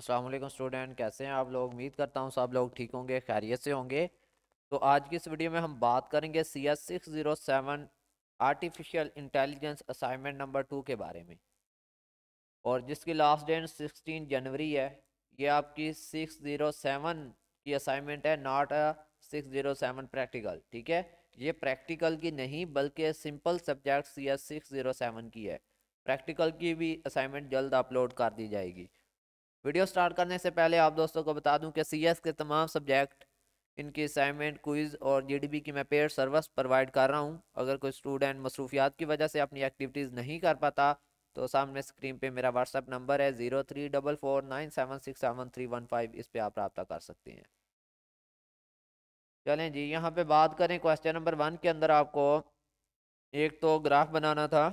अस्सलाम वालेकुम स्टूडेंट, कैसे हैं आप लोग। उम्मीद करता हूँ सब लोग ठीक होंगे, खैरियत से होंगे। तो आज की इस वीडियो में हम बात करेंगे CS607 artificial intelligence assignment number 2 के बारे में, और जिसकी लास्ट डेट 16 जनवरी है। ये आपकी 607 की असाइनमेंट है, नॉट अ 607 प्रैक्टिकल। ठीक है, ये प्रैक्टिकल की नहीं बल्कि सिंपल सब्जेक्ट CS607 की है। प्रैक्टिकल की भी असाइनमेंट जल्द अपलोड कर दी जाएगी। वीडियो स्टार्ट करने से पहले आप दोस्तों को बता दूं कि CS के तमाम सब्जेक्ट, इनकी असाइनमेंट, क्विज और जीडीबी की मैं पेड सर्विस प्रोवाइड कर रहा हूं। अगर कोई स्टूडेंट मसरूफियात की वजह से अपनी एक्टिविटीज़ नहीं कर पाता तो सामने स्क्रीन पे मेरा व्हाट्सएप नंबर है 0344976731 इस पे आप रब्ता कर सकते हैं। चलें जी, यहाँ पे बात करें क्वेश्चन नंबर 1 के अंदर आपको एक तो ग्राफ बनाना था।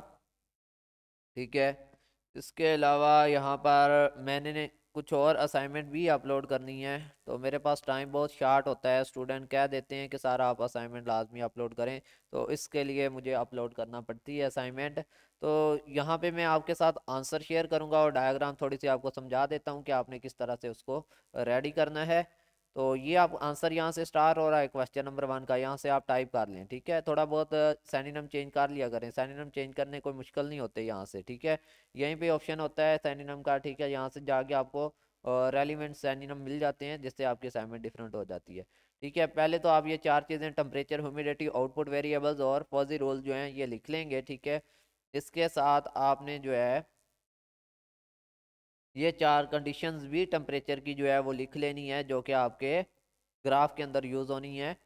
ठीक है, इसके अलावा यहाँ पर मैंने कुछ और असाइनमेंट भी अपलोड करनी है। तो मेरे पास टाइम बहुत शार्ट होता है, स्टूडेंट कह देते हैं कि सारा आप असाइनमेंट लाजमी अपलोड करें, तो इसके लिए मुझे अपलोड करना पड़ती है असाइनमेंट। तो यहाँ पे मैं आपके साथ आंसर शेयर करूँगा और डायग्राम थोड़ी सी आपको समझा देता हूँ कि आपने किस तरह से उसको रेडी करना है। तो ये आप आंसर यहाँ से स्टार्ट हो रहा है क्वेश्चन नंबर 1 का, यहाँ से आप टाइप कर लें। ठीक है, थोड़ा बहुत सैनिनम चेंज कर लिया करें, सैनिनम चेंज करने कोई मुश्किल नहीं होते यहाँ से। ठीक है, यहीं पे ऑप्शन होता है सैनिनम का। ठीक है, यहाँ से जाके आपको रेलिवेंट सैनिनम मिल जाते हैं, जिससे आपकी असाइनमेंट डिफरेंट हो जाती है। ठीक है, पहले तो आप ये चार चीज़ें टेम्परेचर, ह्यूमिडिटी, आउटपुट वेरिएबल्स और फॉजी रूल जो हैं ये लिख लेंगे। ठीक है, इसके साथ आपने जो है ये चार कंडीशंस भी टेम्परेचर की जो है वो लिख लेनी है, जो कि आपके ग्राफ के अंदर यूज़ होनी है।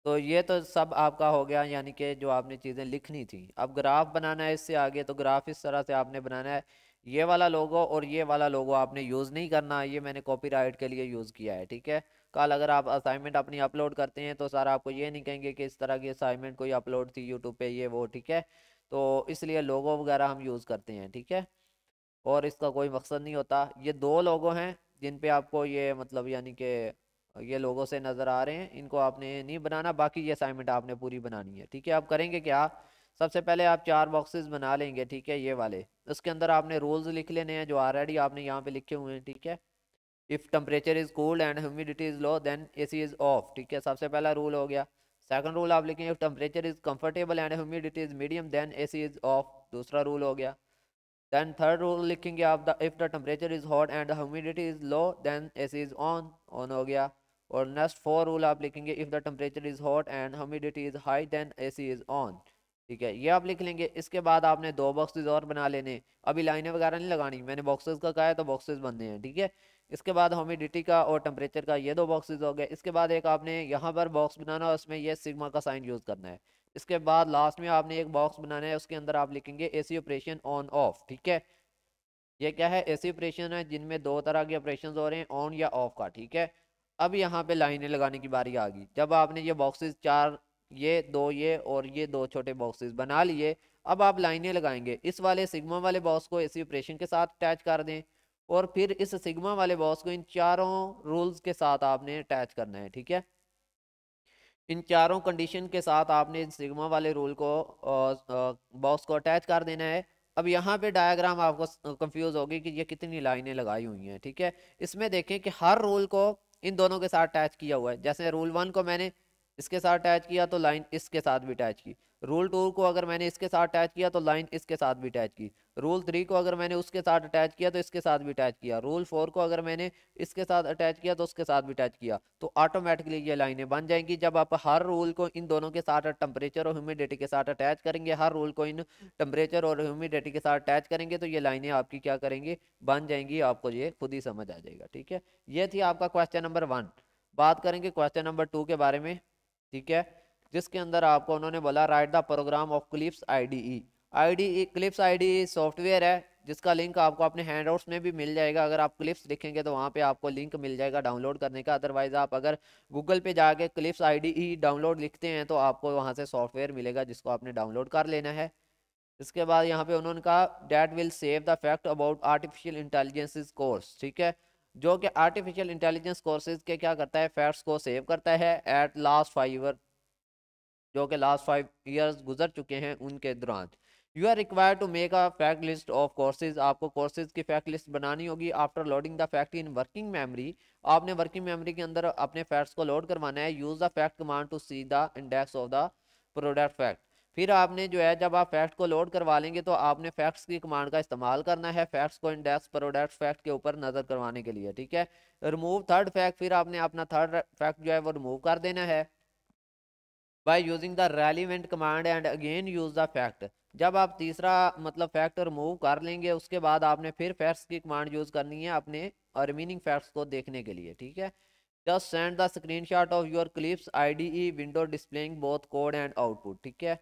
तो ये तो सब आपका हो गया, यानी कि जो आपने चीज़ें लिखनी थी। अब ग्राफ बनाना है इससे आगे, तो ग्राफ इस तरह से आपने बनाना है। ये वाला लोगो और ये वाला लोगो आपने यूज़ नहीं करना, ये मैंने कॉपीराइट के लिए यूज़ किया है। ठीक है, कल अगर आप असाइनमेंट अपनी अपलोड करते हैं तो सर आपको ये नहीं कहेंगे कि इस तरह की असाइनमेंट कोई अपलोड थी यूट्यूब पे, ये वो। ठीक है, तो इसलिए लोगो वगैरह हम यूज़ करते हैं। ठीक है, और इसका कोई मकसद नहीं होता। ये दो लोगो हैं जिन पे आपको ये मतलब यानी कि ये लोगों से नज़र आ रहे हैं, इनको आपने नहीं बनाना, बाकी ये असाइनमेंट आपने पूरी बनानी है। ठीक है, आप करेंगे क्या, सबसे पहले आप चार बॉक्सेस बना लेंगे। ठीक है, ये वाले, उसके अंदर आपने रूल्स लिख लेने हैं जो ऑलरेडी आपने यहाँ पे लिखे हुए हैं। ठीक है, if temperature is cold and humidity is low then AC is off. ठीक है, सबसे पहला रूल हो गया। सेकंड रूल आप लिखेंगे, if temperature is comfortable and humidity is medium then AC is off. दूसरा रूल हो गया। देन थर्ड रूल लिखेंगे आप, the if the temperature is hot and the humidity is low then AC is on, on हो गया। और next four rule आप लिखेंगे, if the temperature is hot and humidity is high then AC is on. ठीक है, ये आप लिख लेंगे। इसके बाद आपने दो बॉक्सेस और बना लेने। अभी लाइनें वगैरह नहीं लगानी, मैंने बॉक्सेस का कहा है तो बॉक्सेस बनने हैं। ठीक है, इसके बाद ह्यूमिडिटी का और टेम्परेचर का ये दो बॉक्सेस हो गए। इसके बाद एक आपने यहाँ पर बॉक्स बनाना है, उसमें ये सिग्मा का साइन यूज़ करना है। इसके बाद लास्ट में आपने एक बॉक्स बनाना है, उसके अंदर आप लिखेंगे एसी ऑपरेशन ऑन ऑफ। ठीक है, ये क्या है, ऐसी ऑपरेशन है जिनमें दो तरह के ऑपरेशन हो रहे हैं, ऑन या ऑफ का। ठीक है, अब यहाँ पे लाइनें लगाने की बारी आ गई। जब आपने ये बॉक्सेस चार, ये दो, ये और ये दो छोटे बॉक्सेस बना लिए, अब आप लाइनें लगाएंगे। इस वाले सिग्मा वाले बॉक्स को ऐसी ऑपरेशन के साथ अटैच कर दें, और फिर इस सिग्मा वाले बॉक्स को इन चारों रूल्स के साथ आपने अटैच करना है। ठीक है, इन चारों कंडीशन के साथ आपने इन सिग्मा वाले रूल को बॉक्स को अटैच कर देना है। अब यहाँ पे डायग्राम आपको कंफ्यूज होगी कि ये कितनी लाइनें लगाई हुई हैं। ठीक है, इसमें देखें कि हर रूल को इन दोनों के साथ अटैच किया हुआ है। जैसे रूल 1 को मैंने इसके साथ अटैच किया तो लाइन इसके साथ भी अटैच की। रूल 2 को अगर मैंने इसके साथ अटैच किया तो लाइन इसके साथ भी अटैच की। रूल 3 को अगर मैंने उसके साथ अटैच किया तो इसके साथ भी अटैच किया। रूल 4 को अगर मैंने इसके साथ अटैच किया तो उसके साथ भी अटैच किया, तो ऑटोमेटिकली ये लाइनें बन जाएंगी। जब आप हर रूल को इन दोनों के साथ टेम्परेचर और ह्यूमिडिटी के साथ अटैच करेंगे, हर रूल को इन टेम्परेचर और ह्यूमिडिटी के साथ अटैच करेंगे, तो ये लाइनें आपकी क्या करेंगी, बन जाएंगी। आपको ये खुद ही समझ आ जाएगा। ठीक है, ये थी आपका क्वेश्चन नंबर 1। बात करेंगे क्वेश्चन नंबर 2 के बारे में। ठीक है, जिसके अंदर आपको उन्होंने बोला write the program of CLIPS IDE. IDE, CLIPS IDE software है जिसका लिंक आपको अपने हैंडआउट्स में भी मिल जाएगा। अगर आप क्लिप्स लिखेंगे तो वहाँ पे आपको लिंक मिल जाएगा डाउनलोड करने का। अदरवाइज आप अगर गूगल पे जाके क्लिप्स आईडीई डाउनलोड लिखते हैं तो आपको वहाँ से सॉफ्टवेयर मिलेगा जिसको आपने डाउनलोड कर लेना है। इसके बाद यहाँ पे उन्होंने कहा that will save the fact about artificial intelligence course. ठीक है, जो कि आर्टिफिशियल इंटेलिजेंस कोर्सेज के क्या करता है, फैक्ट्स को सेव करता है एट लास्ट 5 ईयर, जो कि लास्ट 5 ईयर्स गुजर चुके हैं उनके दौरान। You are required to make a fact list of courses, आपको कोर्सेज की फैक्ट लिस्ट बनानी होगी। After loading the fact in working memory, आपने वर्किंग मेमोरी के अंदर अपने फैक्ट्स को लोड करवाना है। Use the fact command to see the index of the product fact. फिर आपने जो है जब आप फैक्ट को लोड करवा लेंगे तो आपने फैक्ट्स की कमांड का इस्तेमाल करना है फैक्ट्स को इंडेक्स प्रोडक्ट फैक्ट के ऊपर नजर करवाने के लिए, ठीक है। रिमूव थर्ड फैक्ट, फिर आपने अपना थर्ड फैक्ट जो है वो रिमूव कर देना है by using the relevant command and again use the fact. जब आप तीसरा मतलब फैक्ट रिमूव कर लेंगे उसके बाद आपने फिर फैक्ट्स की कमांड यूज करनी है अपने रिमेनिंग फैक्ट्स को देखने के लिए, ठीक है। Just send the screenshot of your clips IDE window displaying both code and output, ठीक है।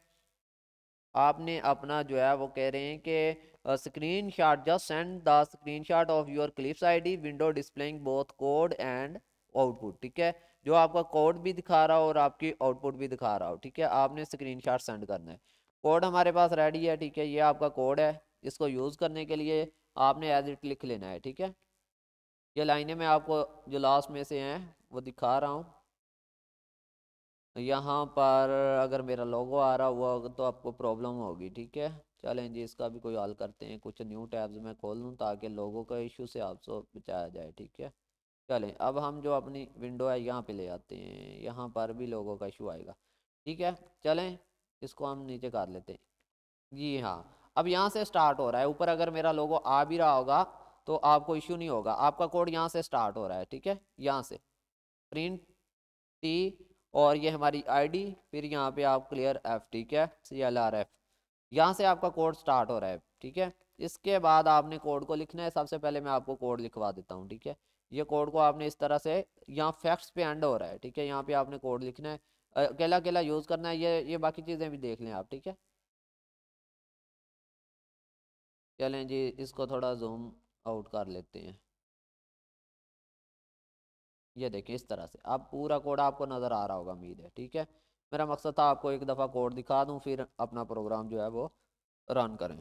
आपने अपना जो है वो कह रहे हैं कि screen shot, just send the screen shot of your clips ID window displaying both code and output, ठीक है। जो आपका कोड भी दिखा रहा हो और आपकी आउटपुट भी दिखा रहा हो, ठीक है। आपने स्क्रीन शॉट सेंड करना है। कोड हमारे पास रेडी है, ठीक है। ये आपका कोड है, इसको यूज़ करने के लिए आपने एज इट लिख लेना है, ठीक है। ये लाइनें मैं आपको जो लास्ट में से हैं वो दिखा रहा हूँ। यहाँ पर अगर मेरा लोगो आ रहा हुआ होगा तो आपको प्रॉब्लम होगी, ठीक है। चलें जी, इसका भी कोई हल करते हैं। कुछ न्यू टैब्स मैं खोल लूँ ताकि लोगों का इशू से आपसे बचाया जाए, ठीक है। चलें अब हम जो अपनी विंडो है यहाँ पे ले आते हैं, यहाँ पर भी लोगों का इशू आएगा, ठीक है। चलें इसको हम नीचे कर लेते हैं। जी हाँ, अब यहाँ से स्टार्ट हो रहा है। ऊपर अगर मेरा लोगो आ भी रहा होगा तो आपको इशू नहीं होगा। आपका कोड यहाँ से स्टार्ट हो रहा है, ठीक है। यहाँ से प्रिंट टी और ये हमारी आईडी, फिर यहाँ पे आप क्लियर एफ, ठीक है, CLRF। यहाँ से आपका कोड स्टार्ट हो रहा है, ठीक है। इसके बाद आपने कोड को लिखना है। सबसे पहले मैं आपको कोड लिखवा देता हूँ, ठीक है। ये कोड को आपने इस तरह से, यहाँ फैक्ट्स पे एंड हो रहा है, ठीक है। यहाँ पे आपने कोड लिखना है, अकेला अकेला यूज़ करना है। ये बाकी चीज़ें भी देख लें आप, ठीक है। चलें जी, इसको थोड़ा जूम आउट कर लेते हैं। ये देखें इस तरह से अब पूरा कोड आपको नज़र आ रहा होगा, उम्मीद है, ठीक है। मेरा मकसद था आपको एक दफ़ा कोड दिखा दूं फिर अपना प्रोग्राम जो है वो रन करें।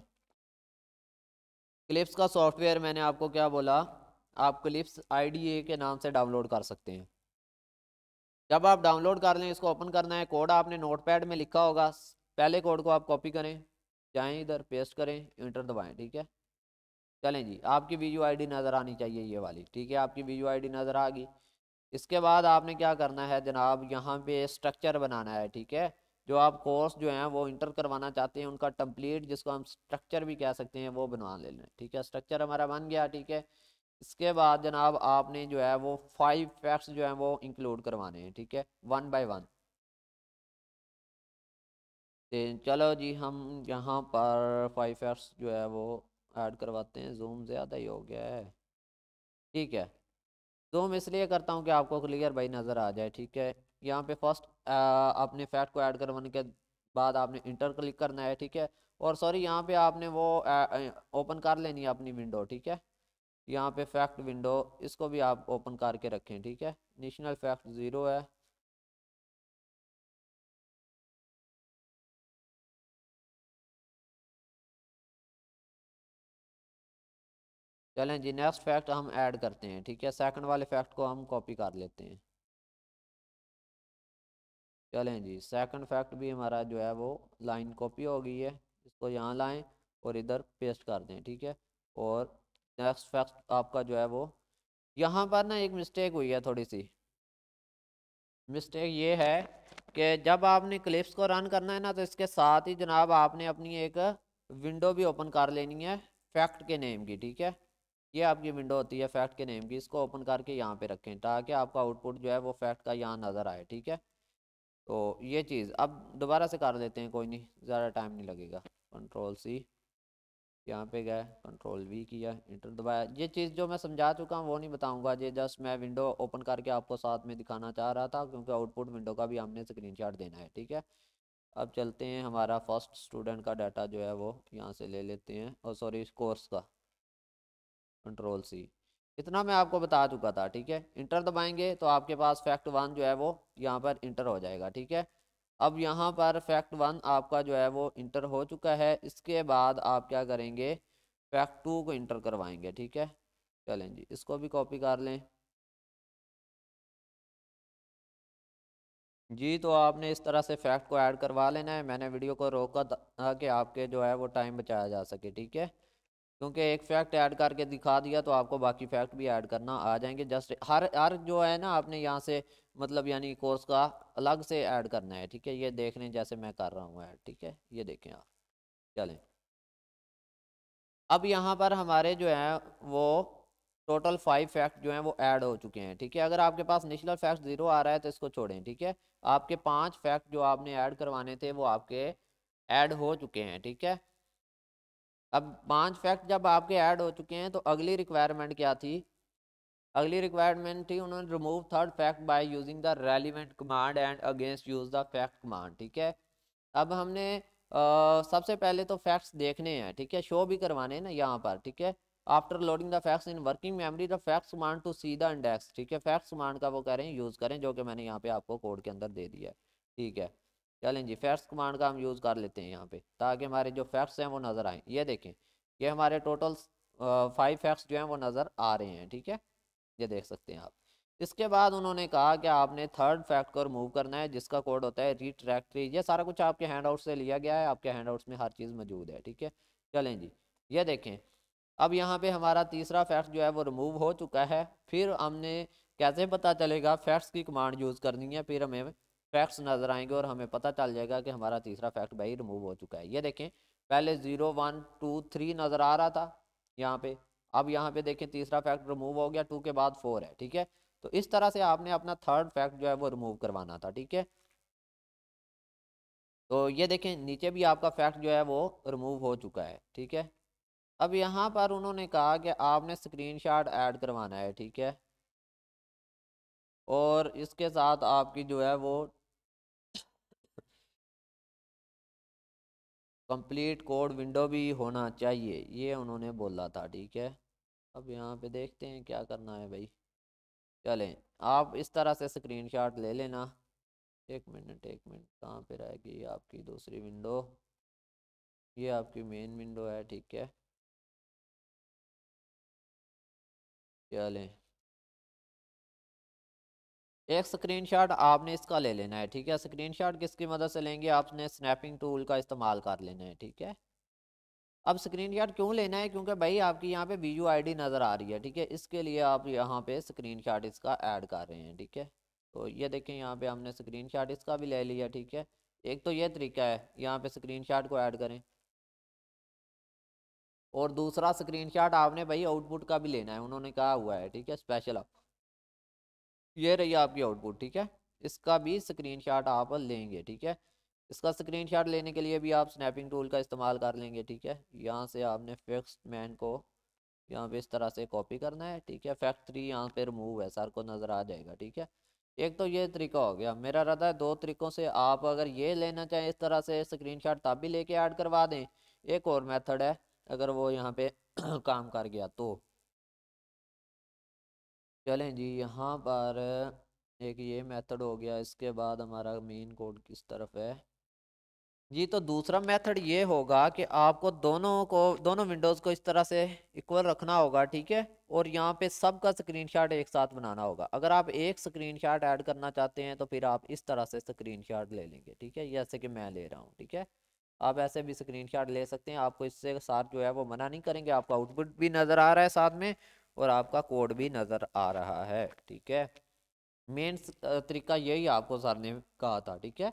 क्लिप्स का सॉफ्टवेयर मैंने आपको क्या बोला, आप क्लिप्स IDE के नाम से डाउनलोड कर सकते हैं। जब आप डाउनलोड कर लें इसको ओपन करना है। कोड आपने नोटपैड में लिखा होगा, पहले कोड को आप कॉपी करें, जाएं इधर पेस्ट करें, इंटर दबाएं, ठीक है। चलें जी, आपकी VUID नज़र आनी चाहिए ये वाली, ठीक है। आपकी VUID नज़र आ गई। इसके बाद आपने क्या करना है जनाब, यहाँ पे स्ट्रक्चर बनाना है, ठीक है। जो आप कोर्स जो हैं वो इंटर करवाना चाहते हैं उनका टेम्पलेट, जिसको हम स्ट्रक्चर भी कह सकते हैं, वो बनवा लेना है, ठीक है। स्ट्रक्चर हमारा बन गया, ठीक है। इसके बाद जनाब आपने जो है वो 5 फैक्ट्स जो हैं वो इंक्लूड करवाने हैं, ठीक है, 1 बाय 1। चलो जी, हम यहाँ पर 5 फैक्ट्स जो है वो ऐड करवाते हैं। जूम ज़्यादा ही हो गया है, ठीक है। जूम इसलिए करता हूँ कि आपको क्लियर भाई नज़र आ जाए, ठीक है। यहाँ पे फर्स्ट अपने फैक्ट को ऐड करवाने के बाद आपने इंटर क्लिक करना है, ठीक है। और सॉरी, यहाँ पे आपने वो ओपन कर लेनी है अपनी विंडो, ठीक है। यहाँ पे फैक्ट विंडो, इसको भी आप ओपन करके रखें, ठीक है। नेशनल फैक्ट 0 है। चलें जी, नेक्स्ट फैक्ट हम ऐड करते हैं, ठीक है। सेकंड वाले फैक्ट को हम कॉपी कर लेते हैं। चलें जी, सेकंड फैक्ट भी हमारा जो है वो लाइन कॉपी हो गई है। इसको यहाँ लाएं और इधर पेस्ट कर दें, ठीक है। और नेक्स्ट फैक्ट आपका जो है वो, यहाँ पर ना एक मिस्टेक हुई है थोड़ी सी। मिस्टेक ये है कि जब आपने क्लिप्स को रन करना है ना तो इसके साथ ही जनाब आपने अपनी एक विंडो भी ओपन कर लेनी है फैक्ट के नेम की, ठीक है। ये आपकी विंडो होती है फैक्ट के नेम की, इसको ओपन करके यहाँ पे रखें ताकि आपका आउटपुट जो है वो फैक्ट का यहाँ नज़र आए, ठीक है। तो ये चीज़ अब दोबारा से कर लेते हैं, कोई नहीं, ज़्यादा टाइम नहीं लगेगा। Ctrl+C, यहाँ पे गए, Ctrl+V किया, इंटर दबाया। ये चीज़ जो मैं समझा चुका हूँ वो नहीं बताऊँगा, ये जस्ट मैं विंडो ओपन करके आपको साथ में दिखाना चाह रहा था क्योंकि आउटपुट विंडो का भी हमने स्क्रीनशॉट देना है, ठीक है। अब चलते हैं, हमारा फर्स्ट स्टूडेंट का डाटा जो है वो यहाँ से ले लेते हैं, और सॉरी कोर्स का, Ctrl+C। इतना मैं आपको बता चुका था, ठीक है। इंटर दबाएंगे तो आपके पास फैक्ट 1 जो है वो यहाँ पर इंटर हो जाएगा, ठीक है। अब यहाँ पर फैक्ट 1 आपका जो है वो इंटर हो चुका है। इसके बाद आप क्या करेंगे, फैक्ट 2 को इंटर करवाएंगे, ठीक है। चलें जी, इसको भी कॉपी कर लें। जी, तो आपने इस तरह से फैक्ट को ऐड करवा लेना है। मैंने वीडियो को रोका था कि आपके जो है वो टाइम बचाया जा सके, ठीक है। क्योंकि एक फैक्ट ऐड करके दिखा दिया तो आपको बाकी फैक्ट भी ऐड करना आ जाएंगे। जस्ट हर हर जो है ना आपने यहाँ से मतलब यानी कोर्स का अलग से ऐड करना है, ठीक है। ये देख लें जैसे मैं कर रहा हूँ ऐड, ठीक है, ये देखें आप। चलें, अब यहाँ पर हमारे जो है वो टोटल 5 फैक्ट जो हैं वो ऐड हो चुके हैं, ठीक है। अगर आपके पास निचला फैक्ट 0 आ रहा है तो इसको छोड़ें, ठीक है। आपके 5 फैक्ट जो आपने ऐड करवाने थे वो आपके ऐड हो चुके हैं, ठीक है। अब 5 फैक्ट जब आपके ऐड हो चुके हैं तो अगली रिक्वायरमेंट क्या थी? अगली रिक्वायरमेंट थी उन्होंने remove third fact by using the relevant command and against use the fact command, ठीक है। अब हमने सबसे पहले तो फैक्ट्स देखने हैं, ठीक है, शो भी करवाने हैं ना यहाँ पर, ठीक है। After loading the facts in working memory the facts command to see the index, ठीक है। फैक्ट्स कमांड का वो कह रहे हैं यूज़ करें, जो कि मैंने यहाँ पे आपको कोड के अंदर दे दिया है, ठीक है। चलें जी, फैक्ट्स कमांड का हम यूज़ कर लेते हैं यहाँ पे ताकि हमारे जो फैक्ट्स हैं वो नज़र आएँ। ये देखें, ये हमारे टोटल 5 फैक्ट्स जो हैं वो नज़र आ रहे हैं, ठीक है। ये देख सकते हैं आप। इसके बाद उन्होंने कहा कि आपने थर्ड फैक्ट को रिमूव करना है जिसका कोड होता है रिट्रैक्टरी। ये सारा कुछ आपके हैंडआउट से लिया गया है, आपके हैंडआउट्स में हर चीज़ मौजूद है, ठीक है। चलें जी, ये देखें, अब यहाँ पे हमारा तीसरा फैक्ट जो है वो रिमूव हो चुका है। फिर हमने कैसे पता चलेगा? फैक्ट्स की कमांड यूज़ करनी है, फिर हमें फैक्ट्स नज़र आएंगे और हमें पता चल जाएगा कि हमारा तीसरा फैक्ट भाई रिमूव हो चुका है। ये देखें, पहले 0 1 2 3 नज़र आ रहा था यहाँ पे, अब यहाँ पे देखें तीसरा फैक्ट रिमूव हो गया, 2 के बाद 4 है, ठीक है। तो इस तरह से आपने अपना थर्ड फैक्ट जो है वो रिमूव करवाना था, ठीक है। तो ये देखें नीचे भी आपका फैक्ट जो है वो रिमूव हो चुका है, ठीक है। अब यहाँ पर उन्होंने कहा कि आपने स्क्रीनशॉट ऐड करवाना है, ठीक है। और इसके साथ आपकी जो है वो कंप्लीट कोड विंडो भी होना चाहिए, ये उन्होंने बोला था, ठीक है। अब यहाँ पे देखते हैं क्या करना है भाई। चलें, आप इस तरह से स्क्रीनशॉट ले लेना। एक मिनट एक मिनट, कहाँ पे रहेगी आपकी दूसरी विंडो? ये आपकी मेन विंडो है, ठीक है। चलें, एक स्क्रीनशॉट आपने इसका ले लेना है, ठीक है। स्क्रीनशॉट किसकी मदद से लेंगे? आपने स्नैपिंग टूल का इस्तेमाल कर लेना है, ठीक है। अब स्क्रीनशॉट क्यों लेना है? क्योंकि भाई आपकी यहाँ पे वीडियो आईडी नज़र आ रही है, ठीक है। इसके लिए आप यहाँ पे स्क्रीनशॉट इसका ऐड कर रहे हैं, ठीक है। तो ये देखें यहाँ पे हमने स्क्रीनशॉट इसका भी ले लिया, ठीक है। एक तो ये तरीका है, यहाँ पे स्क्रीनशॉट को ऐड करें, और दूसरा स्क्रीनशॉट आपने भाई आउटपुट का भी लेना है, उन्होंने कहा हुआ है, ठीक है, स्पेशल। ये रही आपकी आउटपुट, ठीक है। इसका भी स्क्रीनशॉट आप लेंगे, ठीक है। इसका स्क्रीनशॉट लेने के लिए भी आप स्नैपिंग टूल का इस्तेमाल कर लेंगे, ठीक है। यहाँ से आपने फिक्स मैन को यहाँ पे इस तरह से कॉपी करना है, ठीक है। फैक्ट 3 यहाँ पे रिमूव है, सर को नज़र आ जाएगा, ठीक है। एक तो ये तरीका हो गया। मेरा रहता है 2 तरीकों से, आप अगर ये लेना चाहें इस तरह से स्क्रीनशॉट तब भी लेके ऐड करवा दें। एक और मेथड है, अगर वो यहाँ पे काम कर गया तो। चलें जी, यहाँ पर एक ये मेथड हो गया। इसके बाद हमारा मेन कोड किस तरफ है जी? तो दूसरा मेथड ये होगा कि आपको दोनों विंडोज़ को इस तरह से इक्वल रखना होगा, ठीक है। और यहाँ पे सबका स्क्रीनशॉट एक साथ बनाना होगा। अगर आप एक स्क्रीनशॉट ऐड करना चाहते हैं तो फिर आप इस तरह से स्क्रीनशॉट ले लेंगे, ठीक है, जैसे कि मैं ले रहा हूँ, ठीक है। आप ऐसे भी स्क्रीनशॉट ले सकते हैं, आपको इससे साथ जो है वो मना नहीं करेंगे। आपका आउटपुट भी नज़र आ रहा है साथ में, और आपका कोड भी नज़र आ रहा है, ठीक है। मेन तरीका यही आपको सर ने कहा था, ठीक है।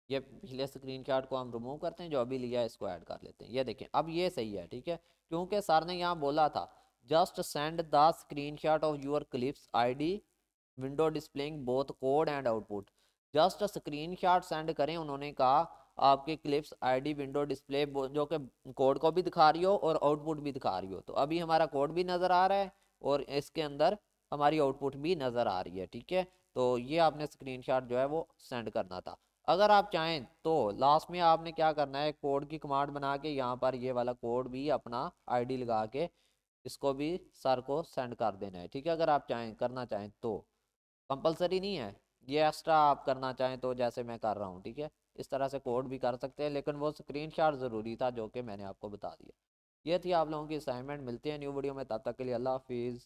ये पिछले स्क्रीनशॉट को हम रिमूव करते हैं, जो अभी लिया है इसको ऐड कर लेते हैं। ये देखें, अब ये सही है, ठीक है। क्योंकि सर ने यहाँ बोला था just send the screenshot of your clips ID window displaying both code and output. Just screenshot send करें, उन्होंने कहा, आपके क्लिप्स आईडी विंडो डिस्प्ले जो कि कोड को भी दिखा रही हो और आउटपुट भी दिखा रही हो। तो अभी हमारा कोड भी नज़र आ रहा है और इसके अंदर हमारी आउटपुट भी नज़र आ रही है, ठीक है। तो ये आपने स्क्रीनशॉट जो है वो सेंड करना था। अगर आप चाहें तो लास्ट में आपने क्या करना है, कोड की कमांड बना के यहाँ पर ये वाला कोड भी अपना आईडी लगा के इसको भी सर को सेंड कर देना है, ठीक है। अगर आप चाहें, करना चाहें तो, कंपलसरी नहीं है। ये एक्स्ट्रा आप करना चाहें तो, जैसे मैं कर रहा हूँ, ठीक है, इस तरह से कोड भी कर सकते हैं, लेकिन वो स्क्रीनशॉट ज़रूरी था जो कि मैंने आपको बता दिया। ये थी आप लोगों की असाइनमेंट। मिलते हैं न्यू वीडियो में, तब तक के लिए अल्लाह हाफिज़।